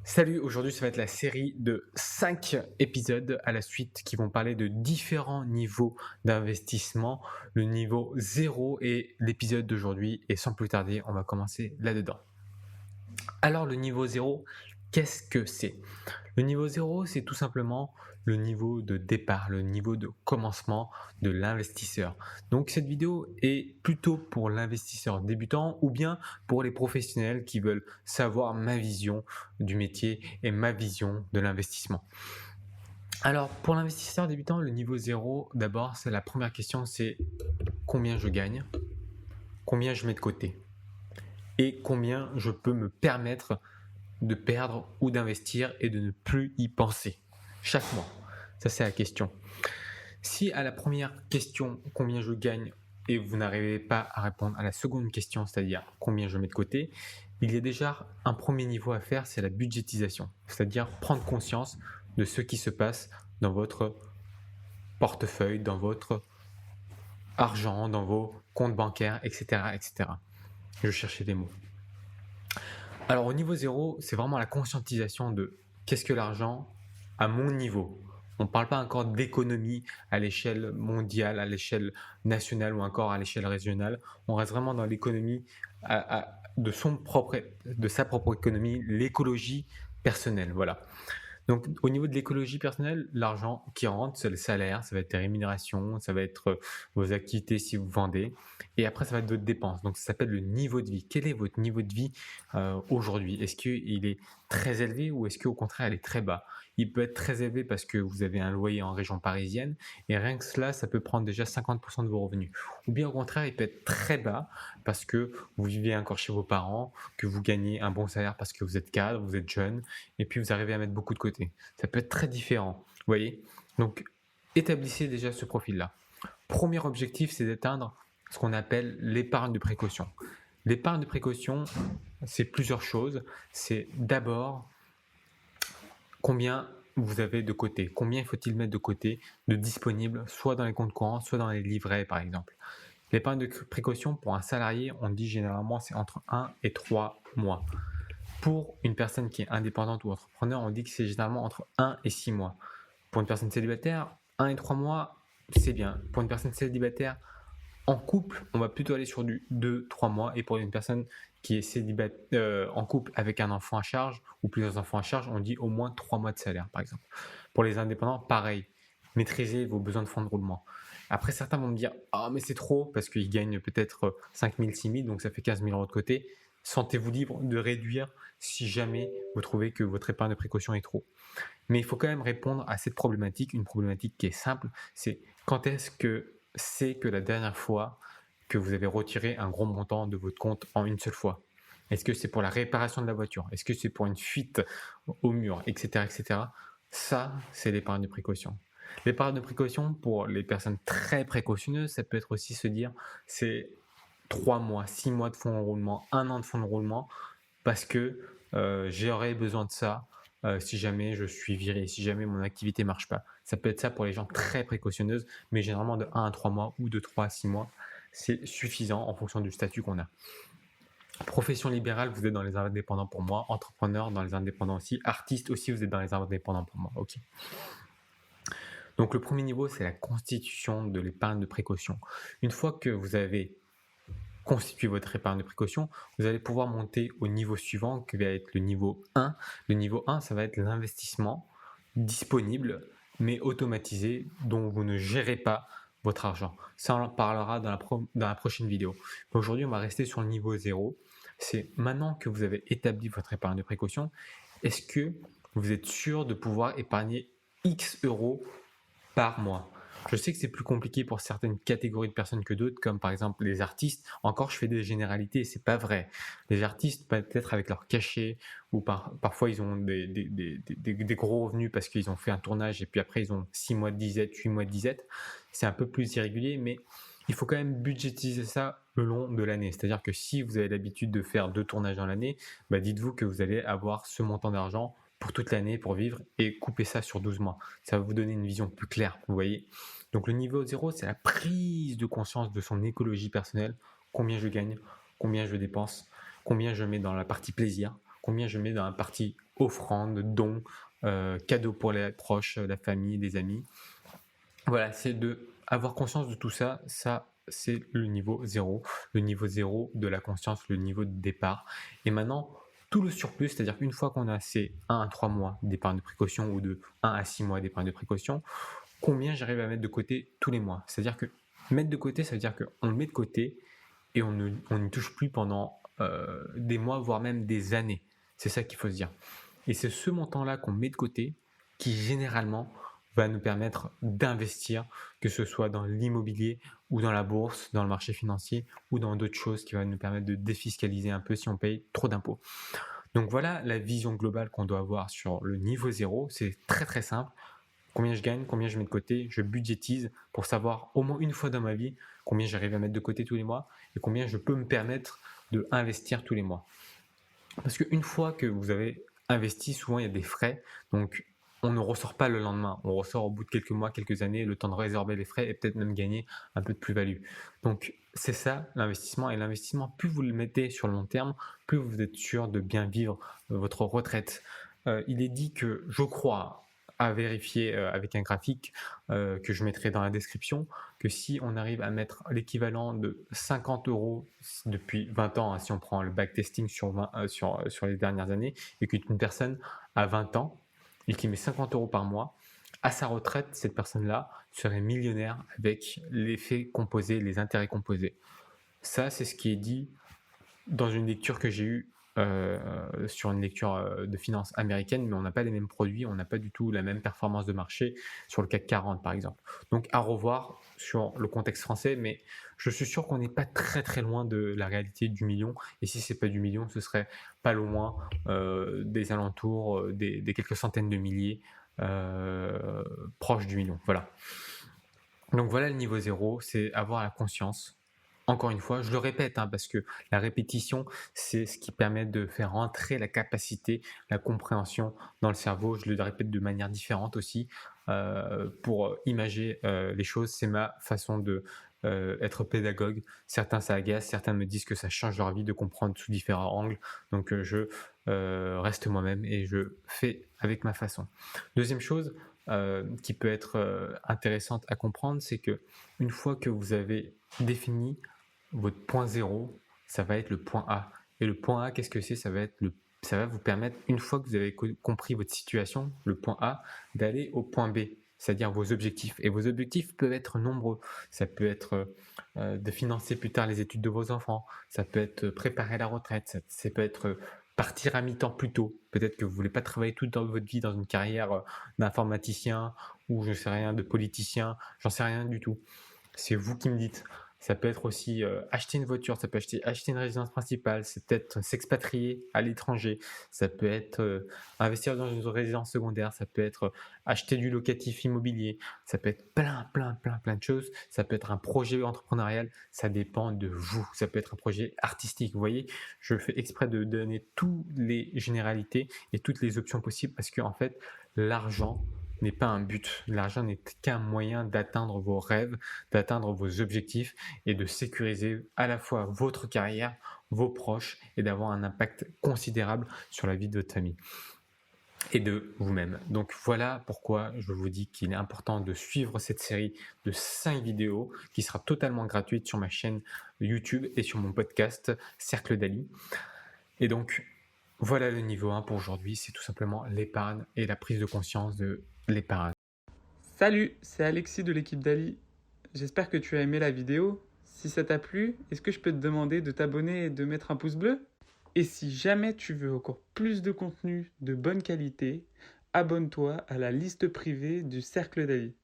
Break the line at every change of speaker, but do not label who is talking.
Salut, aujourd'hui ça va être la série de 5 épisodes à la suite qui vont parler de différents niveaux d'investissement. Le niveau zéro est l'épisode d'aujourd'hui et sans plus tarder, on va commencer là-dedans. Alors le niveau zéro, qu'est-ce que c'est? Le niveau zéro, c'est tout simplement le niveau de départ, le niveau de commencement de l'investisseur. Donc cette vidéo est plutôt pour l'investisseur débutant ou bien pour les professionnels qui veulent savoir ma vision du métier et ma vision de l'investissement. Alors pour l'investisseur débutant, le niveau zéro, d'abord, c'est la première question, c'est combien je gagne, combien je mets de côté et combien je peux me permettre de perdre ou d'investir et de ne plus y penser chaque mois. Ça, c'est la question. Si à la première question, combien je gagne, et vous n'arrivez pas à répondre à la seconde question, c'est-à-dire combien je mets de côté, il y a déjà un premier niveau à faire, c'est la budgétisation, c'est-à-dire prendre conscience de ce qui se passe dans votre portefeuille, dans votre argent, dans vos comptes bancaires, etc. etc. Je cherchais des mots. Alors au niveau zéro, c'est vraiment la conscientisation de qu'est-ce que l'argent à mon niveau. On ne parle pas encore d'économie à l'échelle mondiale, à l'échelle nationale ou encore à l'échelle régionale. On reste vraiment dans l'économie de sa propre économie, l'écologie personnelle. Voilà. Donc, au niveau de l'écologie personnelle, l'argent qui rentre, c'est le salaire, ça va être tes rémunérations, ça va être vos activités si vous vendez. Et après, ça va être votre dépense. Donc, ça s'appelle le niveau de vie. Quel est votre niveau de vie aujourd'hui? Est-ce qu'il est très élevé ou est-ce qu'au contraire, il est très bas? Il peut être très élevé parce que vous avez un loyer en région parisienne et rien que cela, ça peut prendre déjà 50% de vos revenus. Ou bien au contraire, il peut être très bas parce que vous vivez encore chez vos parents, que vous gagnez un bon salaire parce que vous êtes cadre, vous êtes jeune et puis vous arrivez à mettre beaucoup de côté. Ça peut être très différent, vous voyez. Donc, établissez déjà ce profil-là. Premier objectif, c'est d'atteindre ce qu'on appelle l'épargne de précaution. L'épargne de précaution, c'est plusieurs choses. C'est d'abord combien vous avez de côté, combien faut-il mettre de côté de disponible, soit dans les comptes courants, soit dans les livrets, par exemple. L'épargne de précaution, pour un salarié, on dit généralement c'est entre 1 et 3 mois. Pour une personne qui est indépendante ou entrepreneur, on dit que c'est généralement entre 1 et 6 mois. Pour une personne célibataire, 1 et 3 mois, c'est bien. Pour une personne célibataire en couple, on va plutôt aller sur du 2-3 mois. Et pour une personne qui est en couple avec un enfant à charge ou plusieurs enfants à charge, on dit au moins 3 mois de salaire, par exemple. Pour les indépendants, pareil. Maîtrisez vos besoins de fonds de roulement. Après, certains vont me dire « Ah, mais c'est trop » parce qu'ils gagnent peut-être 5 000, 6 000, donc ça fait 15 000 euros de côté. Sentez-vous libre de réduire si jamais vous trouvez que votre épargne de précaution est trop. Mais il faut quand même répondre à cette problématique, une problématique qui est simple, c'est quand est-ce que c'est que la dernière fois que vous avez retiré un gros montant de votre compte en une seule fois? Est-ce que c'est pour la réparation de la voiture? Est-ce que c'est pour une fuite au mur, etc., etc. Ça, c'est l'épargne de précaution. L'épargne de précaution, pour les personnes très précautionneuses, ça peut être aussi se dire, c'est 3 mois, 6 mois de fonds de roulement, 1 an de fonds de roulement, parce que j'aurais besoin de ça si jamais je suis viré, si jamais mon activité ne marche pas. Ça peut être ça pour les gens très précautionneuses, mais généralement de 1 à 3 mois ou de 3 à 6 mois, c'est suffisant en fonction du statut qu'on a. Profession libérale, vous êtes dans les indépendants pour moi. Entrepreneur, dans les indépendants aussi. Artiste aussi, vous êtes dans les indépendants pour moi. Ok. Donc le premier niveau, c'est la constitution de l'épargne de précaution. Une fois que vous avez constitué votre épargne de précaution, vous allez pouvoir monter au niveau suivant, qui va être le niveau 1. Le niveau 1, ça va être l'investissement disponible, mais automatisé, dont vous ne gérez pas votre argent. Ça, on en parlera dans la prochaine vidéo. Aujourd'hui, on va rester sur le niveau 0. C'est maintenant que vous avez établi votre épargne de précaution, est-ce que vous êtes sûr de pouvoir épargner X euros par mois? Je sais que c'est plus compliqué pour certaines catégories de personnes que d'autres, comme par exemple les artistes. Encore, je fais des généralités, c'est pas vrai. Les artistes, peut-être avec leur cachet, ou parfois ils ont des gros revenus parce qu'ils ont fait un tournage et puis après ils ont 6 mois de disette, 8 mois de disette. C'est un peu plus irrégulier, mais il faut quand même budgétiser ça le long de l'année. C'est-à-dire que si vous avez l'habitude de faire 2 tournages dans l'année, dites-vous que vous allez avoir ce montant d'argent pour toute l'année pour vivre et couper ça sur 12 mois. Ça va vous donner une vision plus claire, vous voyez. Donc le niveau 0, c'est la prise de conscience de son écologie personnelle. Combien je gagne, combien je dépense, combien je mets dans la partie plaisir, combien je mets dans la partie offrande, dons, cadeaux pour les proches, la famille, les amis. Voilà, c'est de avoir conscience de tout ça. Ça, c'est le niveau 0, le niveau 0 de la conscience, le niveau de départ. Et maintenant, tout le surplus, c'est-à-dire qu'une fois qu'on a ces 1 à 3 mois d'épargne de précaution ou de 1 à 6 mois d'épargne de précaution, combien j'arrive à mettre de côté tous les mois. C'est-à-dire que mettre de côté, ça veut dire qu'on le met de côté et on n'y touche plus pendant des mois, voire même des années. C'est ça qu'il faut se dire. Et c'est ce montant-là qu'on met de côté qui généralement va nous permettre d'investir, que ce soit dans l'immobilier ou dans la bourse, dans le marché financier ou dans d'autres choses qui vont nous permettre de défiscaliser un peu si on paye trop d'impôts. Donc voilà la vision globale qu'on doit avoir sur le niveau 0. C'est très très simple. Combien je gagne, combien je mets de côté, je budgétise pour savoir au moins une fois dans ma vie combien j'arrive à mettre de côté tous les mois et combien je peux me permettre de investir tous les mois. Parce qu'une fois que vous avez investi, souvent il y a des frais, donc on ne ressort pas le lendemain, on ressort au bout de quelques mois, quelques années, le temps de résorber les frais et peut-être même gagner un peu de plus-value. Donc c'est ça l'investissement, et l'investissement, plus vous le mettez sur le long terme, plus vous êtes sûr de bien vivre votre retraite. Il est dit que, je crois, à vérifier avec un graphique que je mettrai dans la description, que si on arrive à mettre l'équivalent de 50 € depuis 20 ans, hein, si on prend le backtesting sur les dernières années, et qu'une personne a 20 ans et qui met 50 € par mois, à sa retraite, cette personne-là serait millionnaire avec l'effet composé, les intérêts composés. Ça, c'est ce qui est dit dans une lecture que j'ai eue sur une lecture de finance américaine, mais on n'a pas les mêmes produits, on n'a pas du tout la même performance de marché sur le CAC 40 par exemple. Donc à revoir sur le contexte français, mais je suis sûr qu'on n'est pas très très loin de la réalité du million, et si c'est pas du million, ce serait pas loin des alentours, des quelques centaines de milliers proches du million. Voilà. Donc voilà le niveau 0, c'est avoir la conscience. Encore une fois, je le répète, hein, parce que la répétition, c'est ce qui permet de faire rentrer la capacité, la compréhension dans le cerveau. Je le répète de manière différente aussi pour imager les choses. C'est ma façon de être pédagogue. Certains, ça agace, certains me disent que ça change leur vie de comprendre sous différents angles. Donc je reste moi-même et je fais avec ma façon. Deuxième chose qui peut être intéressante à comprendre, c'est que une fois que vous avez défini votre point 0, ça va être le point A. Et le point A, qu'est-ce que c'est? Ça va vous permettre, une fois que vous avez compris votre situation, le point A, d'aller au point B, c'est-à-dire vos objectifs. Et vos objectifs peuvent être nombreux. Ça peut être de financer plus tard les études de vos enfants, ça peut être préparer la retraite, ça peut être partir à mi-temps plus tôt. Peut-être que vous ne voulez pas travailler toute dans votre vie dans une carrière d'informaticien ou je ne sais rien, de politicien, j'en sais rien du tout. C'est vous qui me dites. Ça peut être aussi acheter une voiture, ça peut acheter une résidence principale, c'est peut-être s'expatrier à l'étranger, ça peut être investir dans une résidence secondaire, ça peut être acheter du locatif immobilier, ça peut être plein de choses, ça peut être un projet entrepreneurial, ça dépend de vous, ça peut être un projet artistique. Vous voyez, je fais exprès de donner toutes les généralités et toutes les options possibles parce qu'en fait, l'argent n'est pas un but. L'argent n'est qu'un moyen d'atteindre vos rêves, d'atteindre vos objectifs et de sécuriser à la fois votre carrière, vos proches et d'avoir un impact considérable sur la vie de votre famille et de vous-même. Donc voilà pourquoi je vous dis qu'il est important de suivre cette série de 5 vidéos qui sera totalement gratuite sur ma chaîne YouTube et sur mon podcast Cercle d'Ali. Et donc voilà le niveau 1 pour aujourd'hui, c'est tout simplement l'épargne et la prise de conscience de l'épargne.
Salut, c'est Alexis de l'équipe d'Ali. J'espère que tu as aimé la vidéo. Si ça t'a plu, est-ce que je peux te demander de t'abonner et de mettre un pouce bleu? Et si jamais tu veux encore plus de contenu de bonne qualité, abonne-toi à la liste privée du Cercle d'Ali.